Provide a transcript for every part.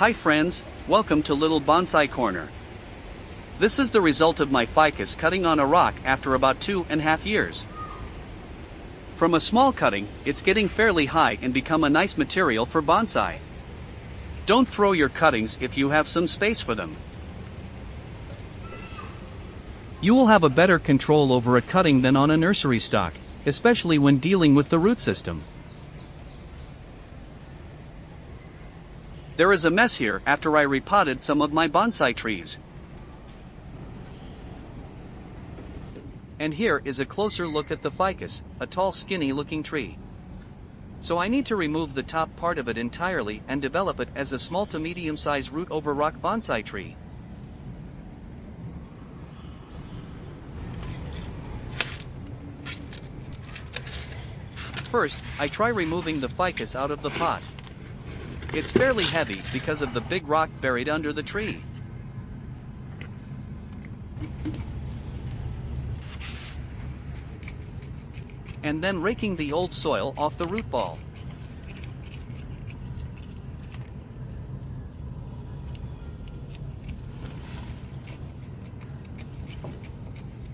Hi friends, welcome to Little Bonsai Corner. This is the result of my ficus cutting on a rock after about 2.5 years. From a small cutting, it's getting fairly high and become a nice material for bonsai. Don't throw your cuttings if you have some space for them. You will have a better control over a cutting than on a nursery stock, especially when dealing with the root system. There is a mess here after I repotted some of my bonsai trees. And here is a closer look at the ficus, a tall skinny looking tree. So I need to remove the top part of it entirely and develop it as a small to medium sized root over rock bonsai tree. First, I try removing the ficus out of the pot. It's fairly heavy because of the big rock buried under the tree. And then raking the old soil off the root ball.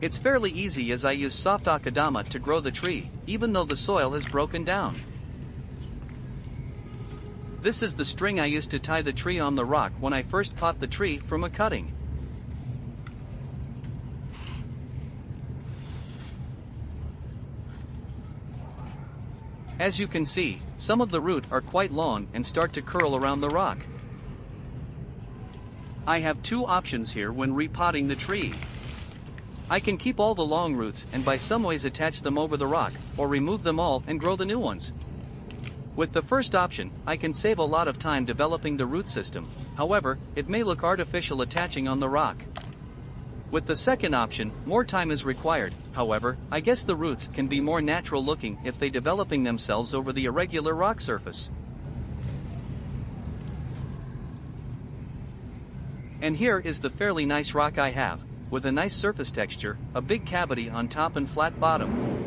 It's fairly easy as I use soft akadama to grow the tree, even though the soil is broken down. This is the string I used to tie the tree on the rock when I first pot the tree from a cutting. As you can see, some of the root are quite long and start to curl around the rock. I have two options here when repotting the tree. I can keep all the long roots and by some ways attach them over the rock, or remove them all and grow the new ones. With the first option, I can save a lot of time developing the root system, however, it may look artificial attaching on the rock. With the second option, more time is required, however, I guess the roots can be more natural looking if they developing themselves over the irregular rock surface. And here is the fairly nice rock I have, with a nice surface texture, a big cavity on top and flat bottom.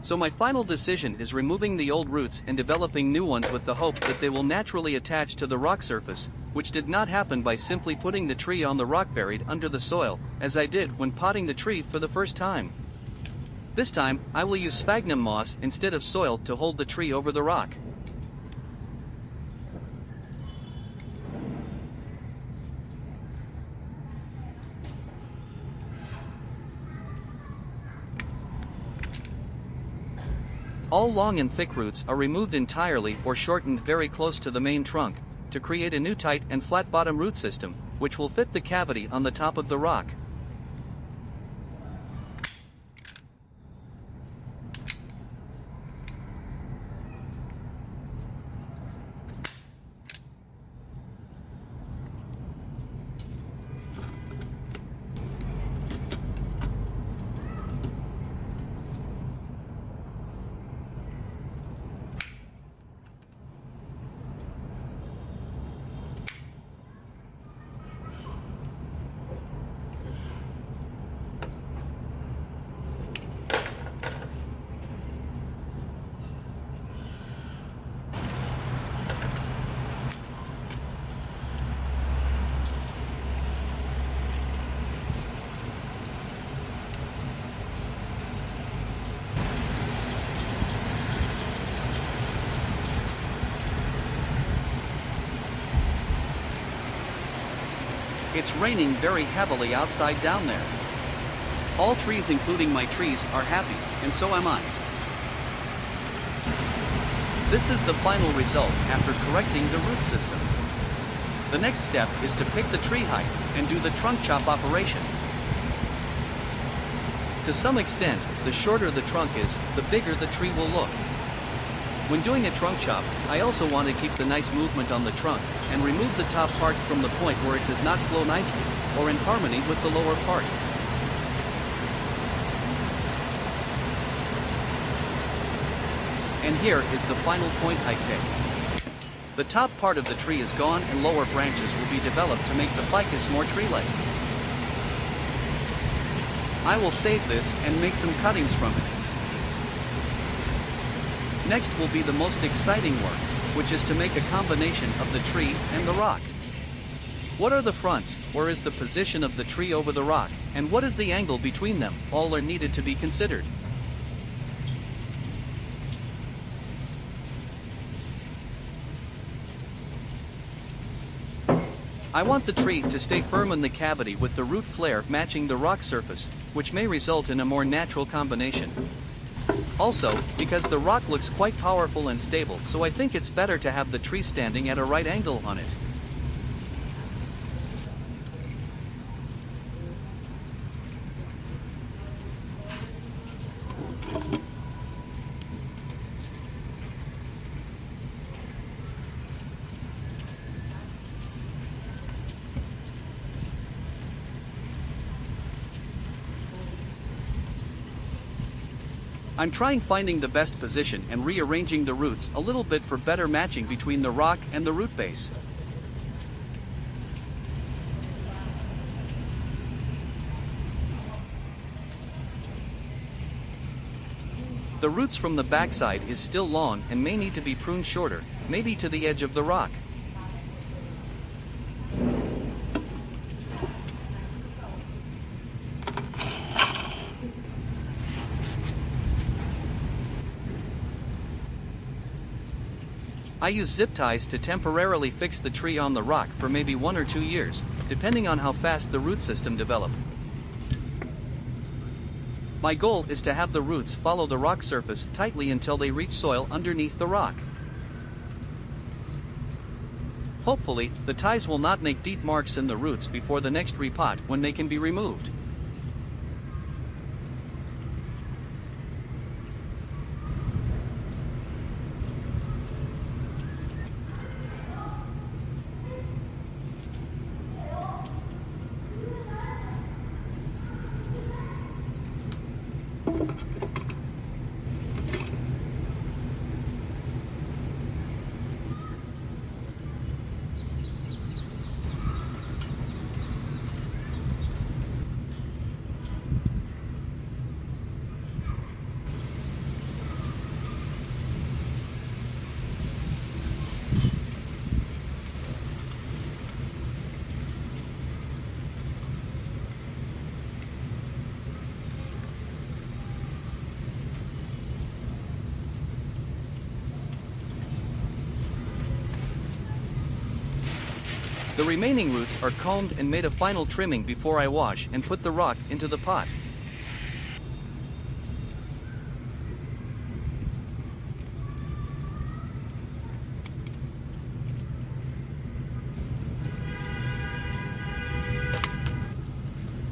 So my final decision is removing the old roots and developing new ones with the hope that they will naturally attach to the rock surface, which did not happen by simply putting the tree on the rock buried under the soil, as I did when potting the tree for the first time. This time, I will use sphagnum moss instead of soil to hold the tree over the rock. All long and thick roots are removed entirely or shortened very close to the main trunk, to create a new tight and flat bottom root system, which will fit the cavity on the top of the rock. It's raining very heavily outside down there. All trees including my trees are happy, and so am I. This is the final result after correcting the root system. The next step is to pick the tree height and do the trunk chop operation. To some extent, the shorter the trunk is, the bigger the tree will look. When doing a trunk chop, I also want to keep the nice movement on the trunk, and remove the top part from the point where it does not flow nicely, or in harmony with the lower part. And here is the final point I picked. The top part of the tree is gone and lower branches will be developed to make the ficus more tree-like. I will save this and make some cuttings from it. Next will be the most exciting work, which is to make a combination of the tree and the rock. What are the fronts, where is the position of the tree over the rock, and what is the angle between them, all are needed to be considered. I want the tree to stay firm in the cavity with the root flare matching the rock surface, which may result in a more natural combination. Also, because the rock looks quite powerful and stable, so I think it's better to have the tree standing at a right angle on it. I'm trying finding the best position and rearranging the roots a little bit for better matching between the rock and the root base. The roots from the backside is still long and may need to be pruned shorter, maybe to the edge of the rock. I use zip ties to temporarily fix the tree on the rock for maybe 1 or 2 years, depending on how fast the root system develops. My goal is to have the roots follow the rock surface tightly until they reach soil underneath the rock. Hopefully, the ties will not make deep marks in the roots before the next repot when they can be removed. The remaining roots are combed and made a final trimming before I wash and put the rock into the pot.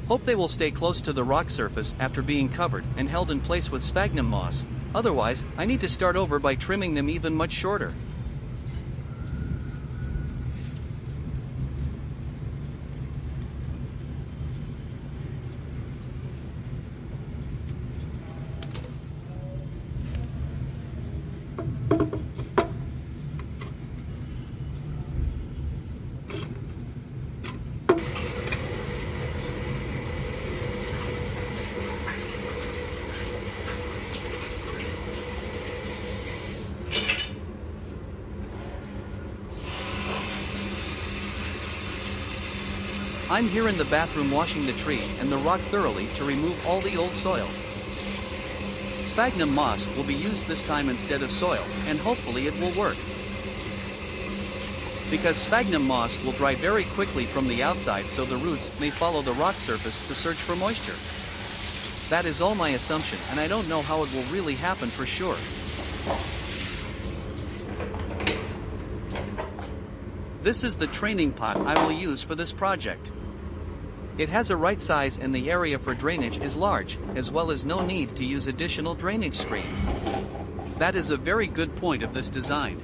Hope they will stay close to the rock surface after being covered and held in place with sphagnum moss, otherwise I need to start over by trimming them even much shorter. I'm here in the bathroom washing the tree and the rock thoroughly to remove all the old soil. Sphagnum moss will be used this time instead of soil, and hopefully it will work. Because sphagnum moss will dry very quickly from the outside, so the roots may follow the rock surface to search for moisture. That is all my assumption, and I don't know how it will really happen for sure. This is the training pot I will use for this project. It has a right size and the area for drainage is large, as well as no need to use additional drainage screen. That is a very good point of this design.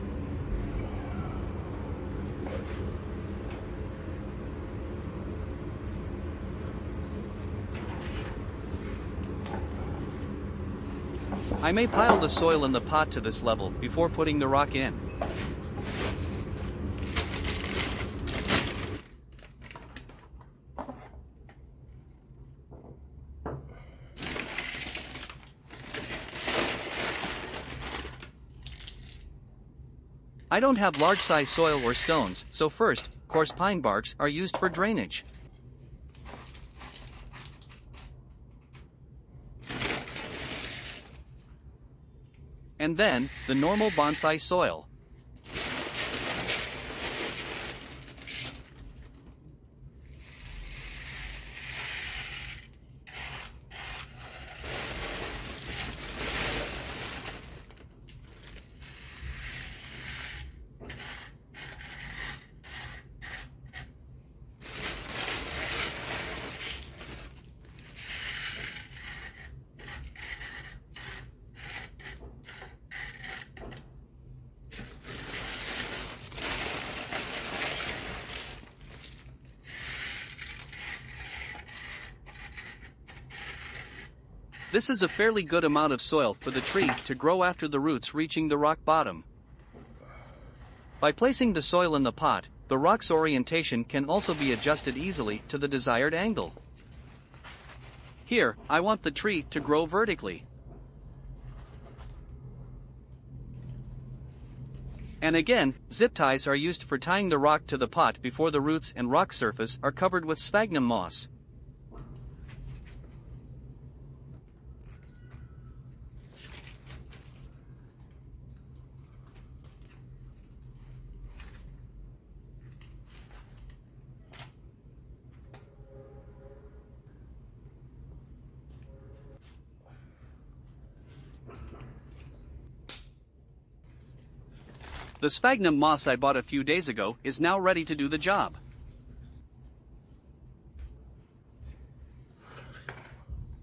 I may pile the soil in the pot to this level before putting the rock in. I don't have large-size soil or stones, so first, coarse pine barks are used for drainage. And then, the normal bonsai soil. This is a fairly good amount of soil for the tree to grow after the roots reaching the rock bottom. By placing the soil in the pot, the rock's orientation can also be adjusted easily to the desired angle. Here, I want the tree to grow vertically. And again, zip ties are used for tying the rock to the pot before the roots and rock surface are covered with sphagnum moss. The sphagnum moss I bought a few days ago is now ready to do the job.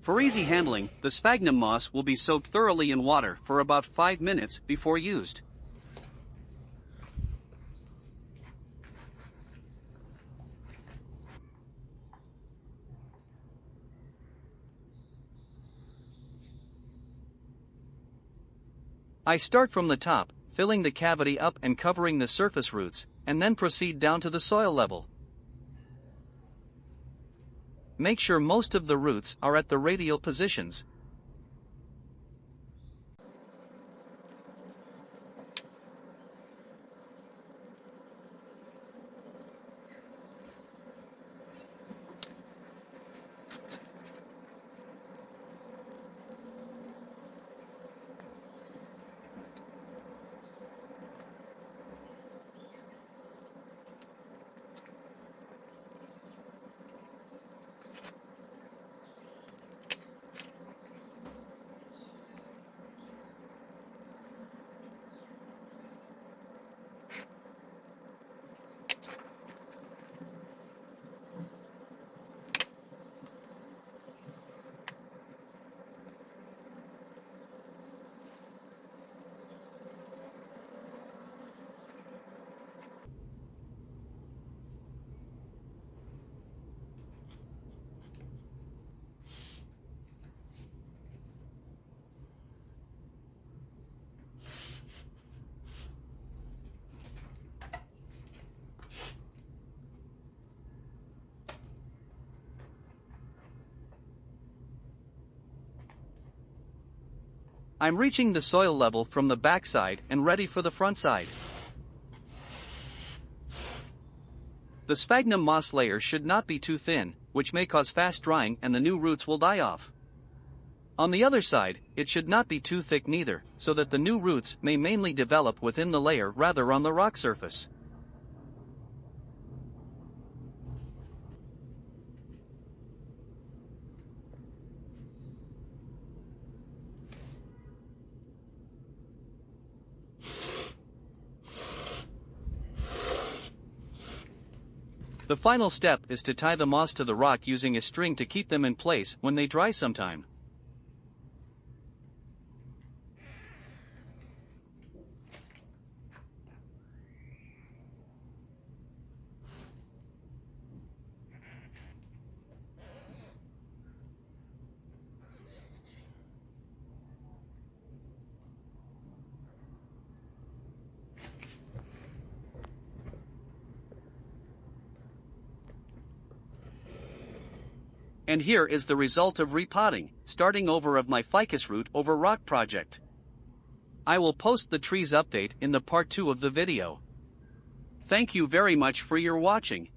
For easy handling, the sphagnum moss will be soaked thoroughly in water for about 5 minutes before used. I start from the top, filling the cavity up and covering the surface roots, and then proceed down to the soil level. Make sure most of the roots are at the radial positions. I'm reaching the soil level from the back side and ready for the front side. The sphagnum moss layer should not be too thin, which may cause fast drying and the new roots will die off. On the other side, it should not be too thick neither, so that the new roots may mainly develop within the layer rather on the rock surface. The final step is to tie the moss to the rock using a string to keep them in place when they dry sometime. And here is the result of repotting, starting over of my ficus root over rock project. I will post the trees update in the part 2 of the video. Thank you very much for your watching.